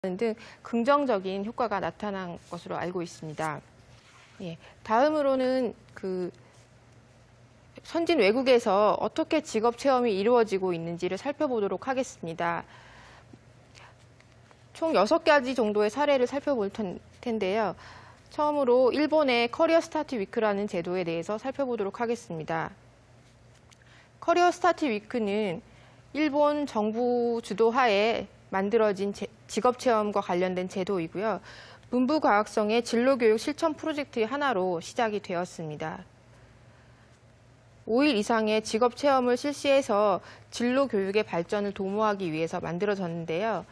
등 긍정적인 효과가 나타난 것으로 알고 있습니다. 예, 다음으로는 선진 외국에서 어떻게 직업 체험이 이루어지고 있는지를 살펴보도록 하겠습니다. 총 6가지 정도의 사례를 살펴볼 텐데요. 처음으로 일본의 커리어 스타트 위크라는 제도에 대해서 살펴보도록 하겠습니다. 커리어 스타트 위크는 일본 정부 주도하에 만들어진 직업체험과 관련된 제도이고요. 문부과학성의 진로교육 실천 프로젝트의 하나로 시작이 되었습니다. 5일 이상의 직업체험을 실시해서 진로교육의 발전을 도모하기 위해서 만들어졌는데요.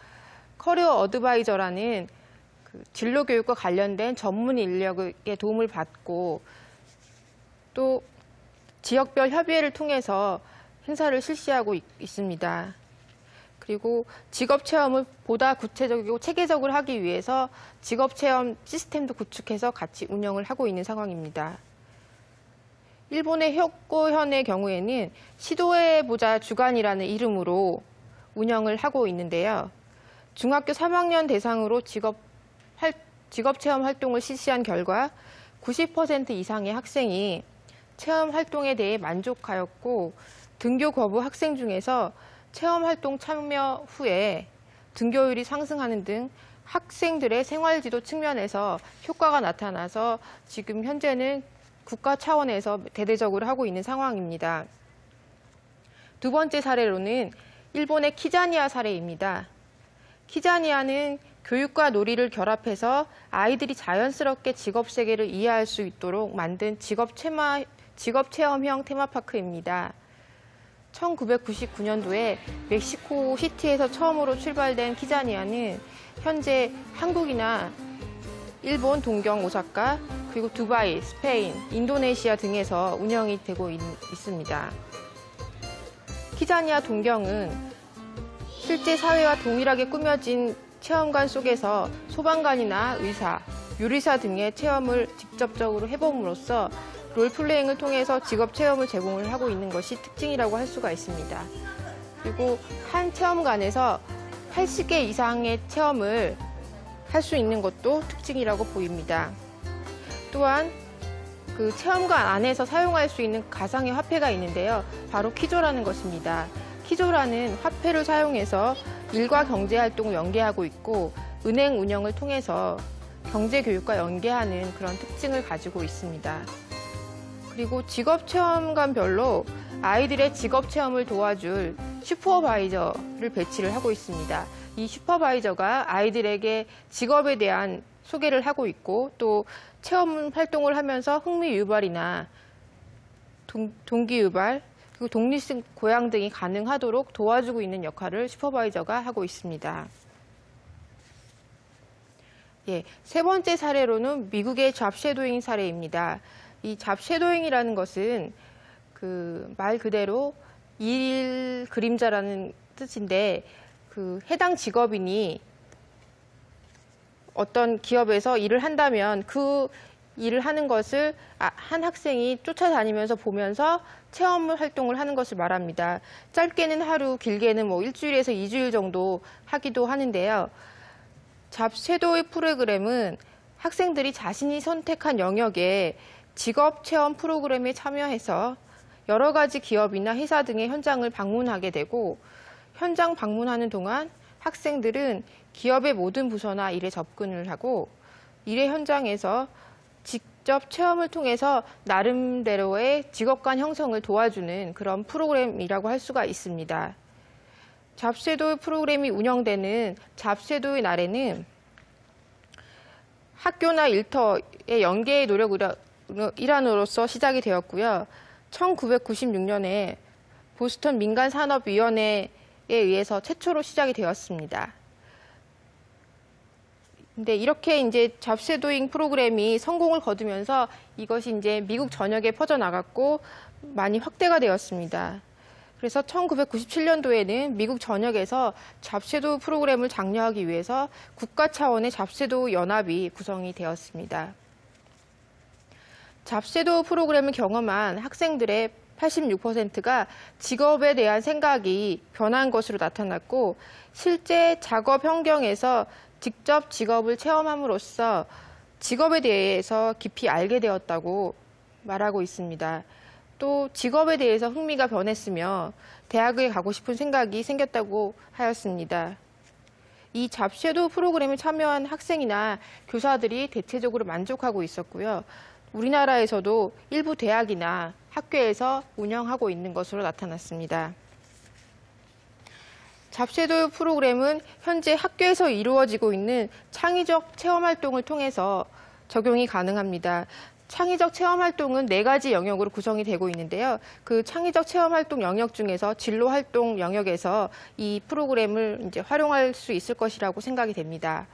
커리어 어드바이저라는 진로교육과 관련된 전문 인력의 도움을 받고 또 지역별 협의회를 통해서 행사를 실시하고 있습니다. 그리고 직업체험을 보다 구체적이고 체계적으로 하기 위해서 직업체험 시스템도 구축해서 같이 운영을 하고 있는 상황입니다. 일본의 효고현의 경우에는 시도해보자 주간이라는 이름으로 운영을 하고 있는데요. 중학교 3학년 대상으로 직업체험 활동을 실시한 결과 90% 이상의 학생이 체험 활동에 대해 만족하였고 등교 거부 학생 중에서 체험활동 참여 후에 등교율이 상승하는 등 학생들의 생활지도 측면에서 효과가 나타나서 지금 현재는 국가 차원에서 대대적으로 하고 있는 상황입니다. 두 번째 사례로는 일본의 키자니아 사례입니다. 키자니아는 교육과 놀이를 결합해서 아이들이 자연스럽게 직업 세계를 이해할 수 있도록 만든 직업체험형 테마파크입니다. 1999년도에 멕시코 시티에서 처음으로 출발된 키자니아는 현재 한국이나 일본 동경 오사카, 그리고 두바이, 스페인, 인도네시아 등에서 운영이 되고 있습니다. 키자니아 동경은 실제 사회와 동일하게 꾸며진 체험관 속에서 소방관이나 의사, 요리사 등의 체험을 직접적으로 해봄으로써 롤플레잉을 통해서 직업 체험을 제공을 하고 있는 것이 특징이라고 할 수가 있습니다. 그리고 한 체험관에서 80개 이상의 체험을 할 수 있는 것도 특징이라고 보입니다. 또한 그 체험관 안에서 사용할 수 있는 가상의 화폐가 있는데요. 바로 키조라는 것입니다. 키조라는 화폐를 사용해서 일과 경제활동을 연계하고 있고 은행 운영을 통해서 경제교육과 연계하는 그런 특징을 가지고 있습니다. 그리고 직업체험관별로 아이들의 직업체험을 도와줄 슈퍼바이저를 배치를 하고 있습니다. 이 슈퍼바이저가 아이들에게 직업에 대한 소개를 하고 있고 또 체험 활동을 하면서 흥미 유발이나 동기 유발, 그리고 독립性고양 등이 가능하도록 도와주고 있는 역할을 슈퍼바이저가 하고 있습니다. 예, 세 번째 사례로는 미국의 잡쉐도잉 사례입니다. 이 잡쉐도잉이라는 것은 말 그대로 일 그림자라는 뜻인데 해당 직업인이 어떤 기업에서 일을 한다면 그 일을 하는 것을 한 학생이 쫓아다니면서 보면서 체험 활동을 하는 것을 말합니다. 짧게는 하루, 길게는 일주일에서 2주일 정도 하기도 하는데요. 잡쉐도잉 프로그램은 학생들이 자신이 선택한 영역에 직업 체험 프로그램에 참여해서 여러 가지 기업이나 회사 등의 현장을 방문하게 되고 현장 방문하는 동안 학생들은 기업의 모든 부서나 일에 접근을 하고 일의 현장에서 직접 체험을 통해서 나름대로의 직업관 형성을 도와주는 그런 프로그램이라고 할 수가 있습니다. 잡쉐도잉 프로그램이 운영되는 잡쉐도잉 날에는 학교나 일터의 연계의 노력을 일환으로서 시작이 되었고요. 1996년에 보스턴 민간산업위원회에 의해서 최초로 시작이 되었습니다. 근데 이렇게 이제 잡쉐도잉 프로그램이 성공을 거두면서 이것이 이제 미국 전역에 퍼져나갔고 많이 확대가 되었습니다. 그래서 1997년도에는 미국 전역에서 잡쉐도잉 프로그램을 장려하기 위해서 국가 차원의 잡쉐도잉 연합이 구성이 되었습니다. 잡쉐도잉 프로그램을 경험한 학생들의 86%가 직업에 대한 생각이 변한 것으로 나타났고 실제 작업 환경에서 직접 직업을 체험함으로써 직업에 대해서 깊이 알게 되었다고 말하고 있습니다. 또 직업에 대해서 흥미가 변했으며 대학에 가고 싶은 생각이 생겼다고 하였습니다. 이 잡쉐도우 프로그램에 참여한 학생이나 교사들이 대체적으로 만족하고 있었고요. 우리나라에서도 일부 대학이나 학교에서 운영하고 있는 것으로 나타났습니다. 잡쉐도우 프로그램은 현재 학교에서 이루어지고 있는 창의적 체험활동을 통해서 적용이 가능합니다. 창의적 체험활동은 4가지 영역으로 구성이 되고 있는데요. 그 창의적 체험활동 영역 중에서 진로활동 영역에서 이 프로그램을 이제 활용할 수 있을 것이라고 생각이 됩니다.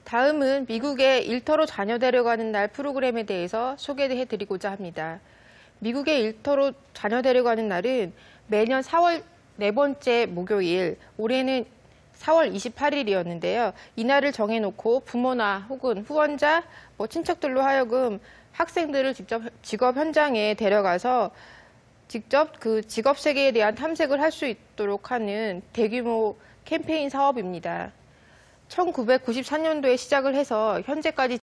다음은 미국의 일터로 자녀 데려가는 날 프로그램에 대해서 소개해드리고자 합니다. 미국의 일터로 자녀 데려가는 날은 매년 4월 4번째 목요일, 올해는 4월 28일이었는데요. 이날을 정해놓고 부모나 혹은 후원자, 친척들로 하여금 학생들을 직접 직업 현장에 데려가서 직접 그 직업 세계에 대한 탐색을 할 수 있도록 하는 대규모 캠페인 사업입니다. 1994년도에 시작을 해서 현재까지